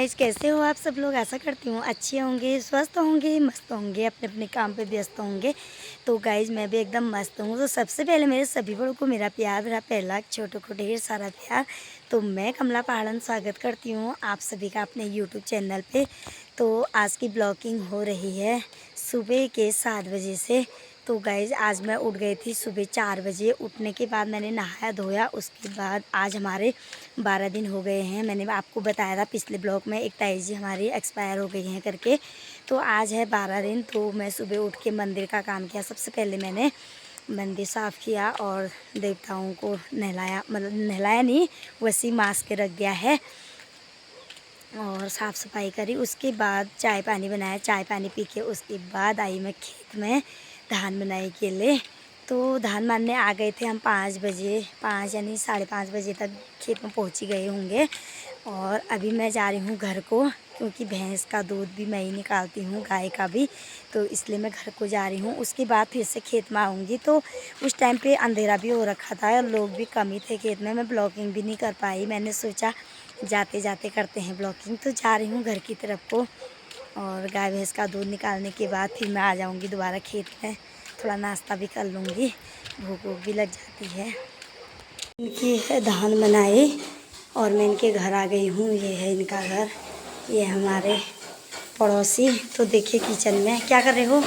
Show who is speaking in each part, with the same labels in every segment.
Speaker 1: Guys, कैसे हो आप सब लोग। आशा करती हूँ अच्छे होंगे, स्वस्थ होंगे, मस्त होंगे, अपने अपने काम पे व्यस्त होंगे। तो गाइज मैं भी एकदम मस्त हूँ। तो सबसे पहले मेरे सभी बड़ों को मेरा प्यार, मेरा पहला छोटों को ढेर सारा प्यार। तो मैं कमला पहाड़न स्वागत करती हूँ आप सभी का अपने यूट्यूब चैनल पे। तो आज की ब्लॉगिंग हो रही है सुबह के 7 बजे से। तो गाइज़ आज मैं उठ गई थी सुबह 4 बजे। उठने के बाद मैंने नहाया धोया। उसके बाद आज हमारे 12 दिन हो गए हैं। मैंने आपको बताया था पिछले ब्लॉग में, एक ताई जी हमारी एक्सपायर हो गई हैं करके। तो आज है 12 दिन। तो मैं सुबह उठ के मंदिर का काम किया। सबसे पहले मैंने मंदिर साफ़ किया और देवताओं को नहलाया, मतलब नहलाया नहीं, वैसे मास के रख गया है और साफ़ सफाई करी। उसके बाद चाय पानी बनाया। चाय पानी पी के उसके बाद आई मैं खेत में धान बनाई के लिए। तो धान मारने आ गए थे हम 5 बजे, 5 यानी 5:30 बजे तक खेत में पहुंच ही गए होंगे। और अभी मैं जा रही हूँ घर को, क्योंकि भैंस का दूध भी मैं ही निकालती हूँ, गाय का भी। तो इसलिए मैं घर को जा रही हूँ। उसके बाद फिर से खेत में आऊँगी। तो उस टाइम पे अंधेरा भी हो रखा था और लोग भी कम ही थे खेत में। मैं ब्लॉगिंग भी नहीं कर पाई। मैंने सोचा जाते जाते करते हैं ब्लॉगिंग। तो जा रही हूँ घर की तरफ को। और गाय भैंस का दूध निकालने के बाद फिर मैं आ जाऊँगी दोबारा खेत में। थोड़ा नाश्ता भी कर लूँगी, भूख वूख भी लग जाती है। इनकी धान बनाई और मैं इनके घर आ गई हूँ। ये है इनका घर, ये हमारे पड़ोसी। तो देखिए किचन में क्या कर रहे हो।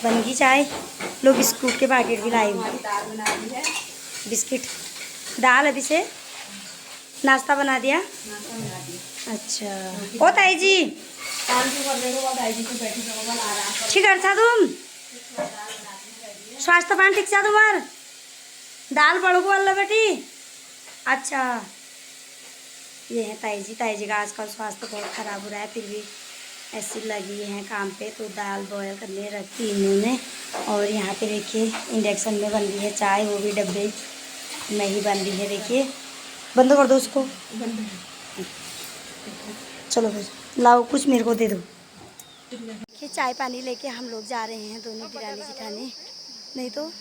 Speaker 1: बन गई चाय। लोग बिस्कुट के पैकेट भी लाए हुए, बिस्किट दाल अभी से नाश्ता बना दिया। अच्छा ओ ताई जी ठीक है था तुम स्वास्थ्य पान ठीक था तुम्हार दाल बड़ो वाला बेटी। अच्छा ये है ताई जी। ताई जी का आजकल स्वास्थ्य बहुत ख़राब हो रहा है, फिर भी ऐसी लगी हैं काम पे। तो दाल बॉयल करने रखी इन्होंने। और यहाँ पे देखिए इंडक्शन में बन रही है चाय, वो भी डब्बे में ही बन रही है। देखिए बंद कर दो उसको। चलो फिर लाओ कुछ मेरे को दे दो। देखिए चाय पानी लेके हम लोग जा रहे हैं दोनों दिरानी जिठानी, नहीं तो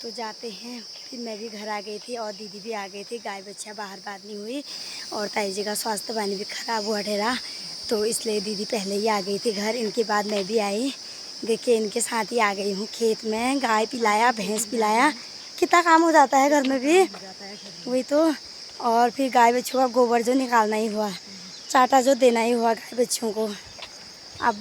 Speaker 1: जाते हैं। फिर मैं भी घर आ गई थी और दीदी भी आ गई थी। गाय बच्चा बाहर बात नहीं हुई और ताई जी का स्वास्थ्य पानी भी ख़राब हुआ ठहरा, तो इसलिए दीदी पहले ही आ गई थी घर। इनके बाद मैं भी आई। देखिए इनके साथ ही आ गई हूँ खेत में। गाय पिलाया, भैंस पिलाया, कितना काम हो जाता है घर में भी, वही तो। और फिर गाय बच्चों का गोबर जो निकालना ही हुआ, चाटा जो देना ही हुआ गाय बच्चों को। अब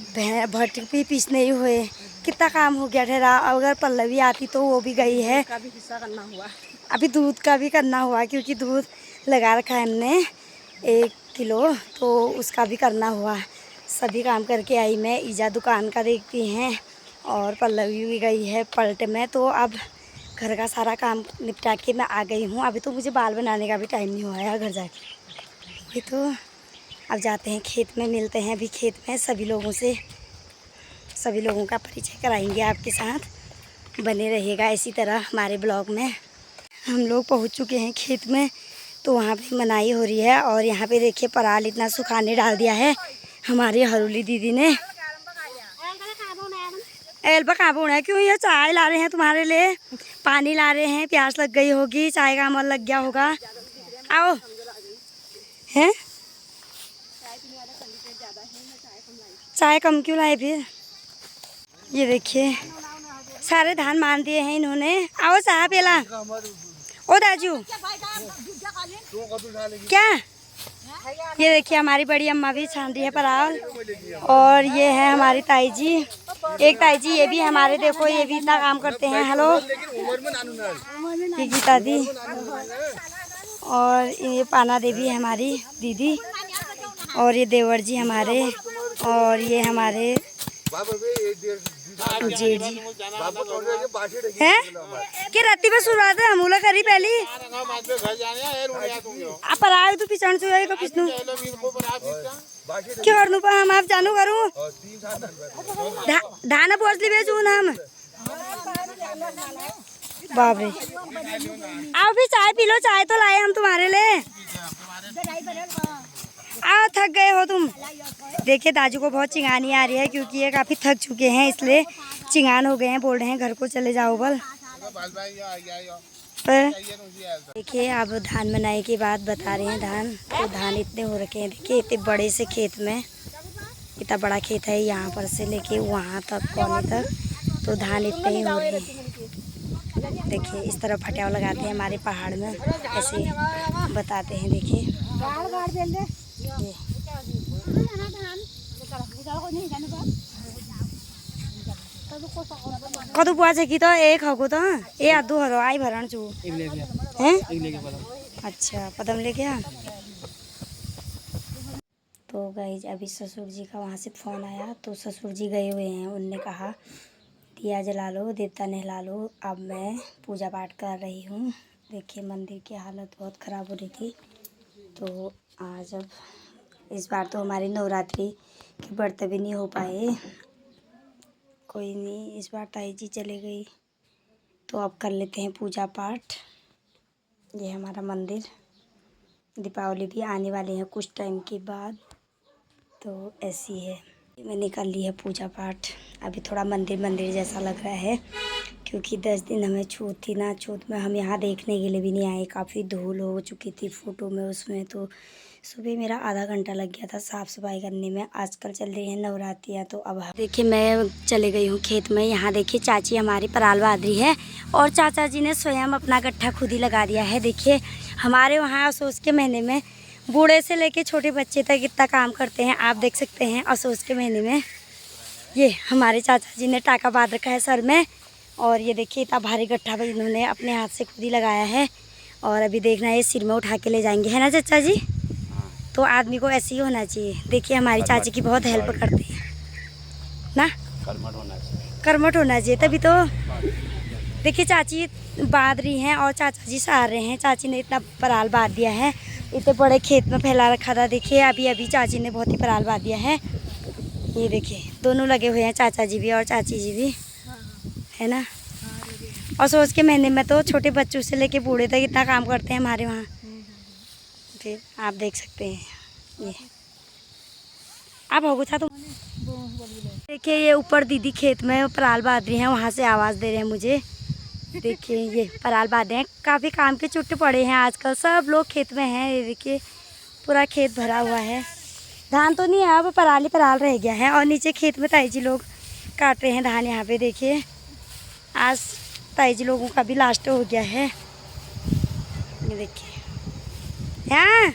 Speaker 1: भट्ट भी पीसने ही हुए, कितना काम हो गया ठहरा। अगर पल्लवी आती तो वो भी गई है, का भी हिस्सा करना हुआ। अभी दूध का भी करना हुआ, क्योंकि दूध लगा रखा है हमने 1 किलो, तो उसका भी करना हुआ। सभी काम करके आई मैं। ईजा दुकान का देखती हैं और पल्लवी भी गई है पलट में। तो अब घर का सारा काम निपटा के मैं आ गई हूँ। अभी तो मुझे बाल बनाने का भी टाइम नहीं हुआ है घर जाके, वही तो। अब जाते हैं खेत में, मिलते हैं अभी खेत में सभी लोगों से। सभी लोगों का परिचय कराएंगे आपके साथ, बने रहिएगा इसी तरह हमारे ब्लॉग में। हम लोग पहुंच चुके हैं खेत में। तो वहाँ पे मनाई हो रही है और यहाँ पे देखिए पराल इतना सुखाने डाल दिया है हमारी हरुली दीदी ने। एल्बा कहाँ पर है, क्यों ये चाय ला रहे हैं तुम्हारे लिए, पानी ला रहे हैं, प्यास लग गई होगी, चाय का अमल लग गया होगा। आओ हैं, चाय कम क्यों लाए फिर। ये देखिए सारे धान मान दिए हैं इन्होंने। आओ साहब पेला ओ दाजू क्या। ये देखिए हमारी बड़ी अम्मा भी छान रही है पराल। और ये है हमारी ताई जी, एक ताई जी ये भी हमारे, देखो ये भी इतना काम करते हैं। हेलो ये गीता दी। और ये पाना देवी है हमारी दीदी। और ये देवर जी हमारे। और ये हमारे जी जी हैं कि राती में शुरुआत है हमूला करी पहली आप पर आए तो पिछड़ से को पिछनू क्यों करनू पर हम आप जानू करूँ धाना पोसली बेचू हम। बाप रे आओ भी चाय पी लो, चाय तो लाए हम तुम्हारे लिए। आओ थक गए हो तुम। देखिए दाजू को बहुत चिंगानी आ रही है, क्योंकि ये काफ़ी थक चुके हैं, इसलिए चिंगान हो गए हैं। बोल रहे हैं घर को चले जाओ बल। पर देखिए अब धान बनाने की बात बता रहे हैं। धान तो धान इतने हो रखे हैं, देखिए इतने बड़े से खेत में, इतना बड़ा खेत है यहाँ पर से लेके वहाँ तक कोने तक, तो धान इतने ही हो रहे हैं। देखिए इस तरफ फटियाव लगाते हैं हमारे पहाड़ में, ऐसे बताते हैं। देखिए ये कदू बुआ कि तो एक हगो तो ए आदू हरो आई भरण चू हैं। अच्छा पदम ले गया। तो गाइज अभी ससुर जी का वहाँ से फ़ोन आया, तो ससुर जी गए हुए हैं। उनने कहा दिया जला लो, देवता नहला लो, अब मैं पूजा पाठ कर रही हूँ। देखिए मंदिर की हालत बहुत ख़राब हो रही थी। तो आज अब इस बार तो हमारी नवरात्रि के व्रत भी नहीं हो पाए। कोई नहीं, इस बार ताई जी चले गई, तो अब कर लेते हैं पूजा पाठ। ये हमारा मंदिर, दीपावली भी आने वाले हैं कुछ टाइम के बाद, तो ऐसी है। मैंने कर ली है पूजा पाठ। अभी थोड़ा मंदिर मंदिर जैसा लग रहा है, क्योंकि 10 दिन हमें छूत थी ना। छूत में हम यहाँ देखने के लिए भी नहीं आए, काफ़ी धूल हो चुकी थी फ़ोटो में उसमें। तो सुबह मेरा आधा घंटा लग गया था साफ़ सफाई करने में। आजकल चल रही है नवरात्रियाँ, तो अब देखिए मैं चले गई हूँ खेत में। यहाँ देखिए चाची हमारी पराल बादरी है, और चाचा जी ने स्वयं अपना गट्ठा खुद ही लगा दिया है। देखिए हमारे वहाँ असोस के महीने में बूढ़े से लेके छोटे बच्चे तक इतना काम करते हैं, आप देख सकते हैं। असोस के महीने में ये हमारे चाचा जी ने टाका बांध रखा है सर में, और ये देखिए इतना भारी गट्ठा भाई इन्होंने अपने हाथ से खुद ही लगाया है। और अभी देखना है सिर में उठा के ले जाएंगे, है ना चाचा जी। तो आदमी को ऐसे ही होना चाहिए। देखिए हमारी चाची की बहुत हेल्प करते हैं ना, कर्मठ होना चाहिए तभी तो। देखिए चाची बांध रही हैं और चाचा जी सहार रहे हैं। चाची ने इतना पराल बांध दिया है, इतने बड़े खेत में फैला रखा था। देखिए अभी अभी चाची ने बहुत ही पराल बांध दिया है। ये देखिए दोनों लगे हुए हैं, चाचा जी भी और चाची जी भी, है ना। और सोच के महीने में तो छोटे बच्चों से लेके बूढ़े तक इतना काम करते हैं हमारे वहाँ। फिर आप देख सकते हैं। ये आप हो था तुम। देखिए ये ऊपर दीदी खेत में पराल बांध रही हैं, वहाँ से आवाज़ दे रहे हैं मुझे। देखिए ये पराल बांधे हैं, काफ़ी काम के छुट्टे पड़े हैं आजकल, सब लोग खेत में हैं। ये देखिए पूरा खेत भरा हुआ है। धान तो नहीं है, अब पराल ही पराल रह गया है। और नीचे खेत में ताई जी लोग काट रहे हैं धान। यहाँ पे देखिए आज ताई जी लोगों का भी लास्ट हो गया है। ये देखिए यहाँ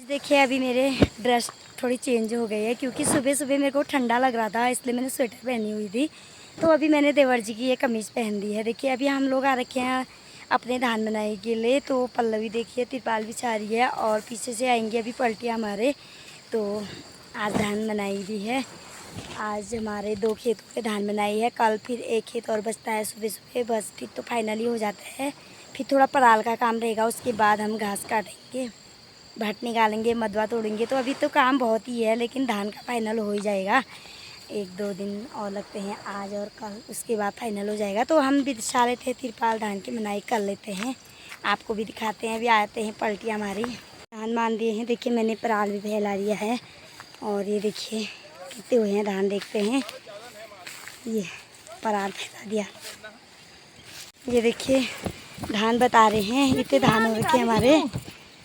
Speaker 1: देखिए अभी मेरे ड्रेस थोड़ी चेंज हो गई है, क्योंकि सुबह सुबह मेरे को ठंडा लग रहा था, इसलिए मैंने स्वेटर पहनी हुई थी। तो अभी मैंने देवर जी की ये कमीज़ पहन दी है। देखिए अभी हम लोग आ रखे हैं अपने धान बनाने के लिए। तो पल्लवी देखिए तिरपाल बिछा रही है, और पीछे से आएंगे अभी पलटियाँ हमारे। तो आज धान बनाई भी है। आज हमारे 2 खेतों पे धान बनाई है, कल फिर एक खेत और बचता है सुबह सुबह, बस फिर तो फाइनली हो जाता है। फिर थोड़ा पराल का काम रहेगा, उसके बाद हम घास काटेंगे, भट निकालेंगे, मदवा तोड़ेंगे। तो अभी तो काम बहुत ही है, लेकिन धान का फाइनल हो ही जाएगा। 1-2 दिन और लगते हैं, आज और कल, उसके बाद फाइनल हो जाएगा। तो हम बिछा लेते हैं तिरपाल, धान की बुनाई कर लेते हैं, आपको भी दिखाते हैं। अभी आते हैं पलटियाँ हमारी, धान मान दिए हैं। देखिए मैंने पराल भी फैला दिया है, और ये देखिए कितने हुए हैं धान, देखते हैं। ये पराल फैला दिया, ये देखिए धान बता रहे हैं, इतने धान हो रखे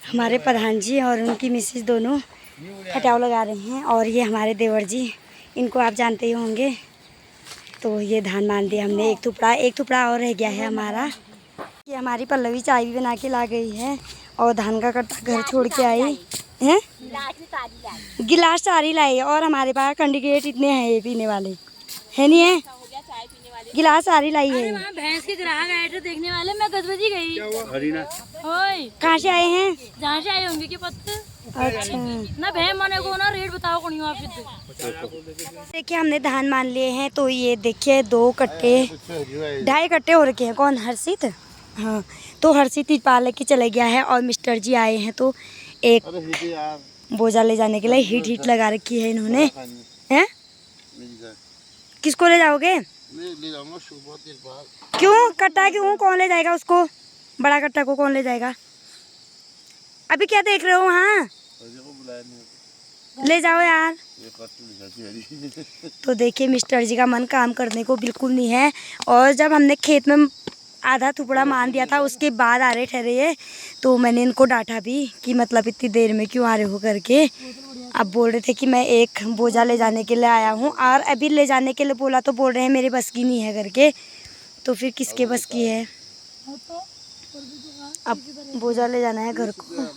Speaker 1: हमारे प्रधान जी और उनकी मिसेज दोनों खटाव लगा रहे हैं। और ये हमारे देवर जी, इनको आप जानते ही होंगे। तो ये धान मान दिया हमने, एक थुपड़ा और रह गया है हमारा। ये हमारी पल्लवी चाय भी बना के ला गई है, और धान का कट्टा घर छोड़ के आई है। गिलास सारी लाई, और हमारे पास कैंडिडेट इतने हैं ये पीने वाले, है नहीं है। गिलास सारी लाई है।
Speaker 2: भैंस के ग्राहक आए थे देखने वाले, मैं गजबजी गई।
Speaker 1: कहाँ से आए हैं?
Speaker 2: जहाँ से आए होंगे के पत्ते।
Speaker 1: अच्छा
Speaker 2: ना भैंस माने को ना रेट बताओ कौन आप।
Speaker 1: देखिए हमने धान मान लिए हैं। तो ये देखिए 2 कट्टे 2.5 कट्टे हो रखे हैं। कौन? हर्षित। हाँ तो हर्षित तिरपाल लेके चले गया है, और मिस्टर जी आए हैं तो एक बोझा ले जाने के लिए हीट लगा रखी है इन्होंने। हैं किसको ले जाओगे?
Speaker 3: ले जाऊंगा सुबह तिरपाल।
Speaker 1: क्यों? कट्टा क्यों? कौन ले जाएगा उसको? बड़ा कट्टा को कौन ले जाएगा? अभी क्या देख रहे हो वहाँ? ले जाओ यार।
Speaker 3: ये पत्ती दिखाती है।
Speaker 1: तो देखिए मिस्टर जी का मन काम करने को बिल्कुल नहीं है। और जब हमने खेत में आधा टुकड़ा मान दिया था उसके बाद आ रहे ठहरे ये, तो मैंने इनको डांटा भी कि मतलब इतनी देर में क्यों आ रहे हो करके। अब बोल रहे थे कि मैं एक बोझा ले जाने के लिए आया हूँ, और अभी ले जाने के लिए बोला तो बोल रहे हैं मेरे बस की नहीं है करके। तो फिर किसके बस की है? अब बोझा ले जाना है घर को।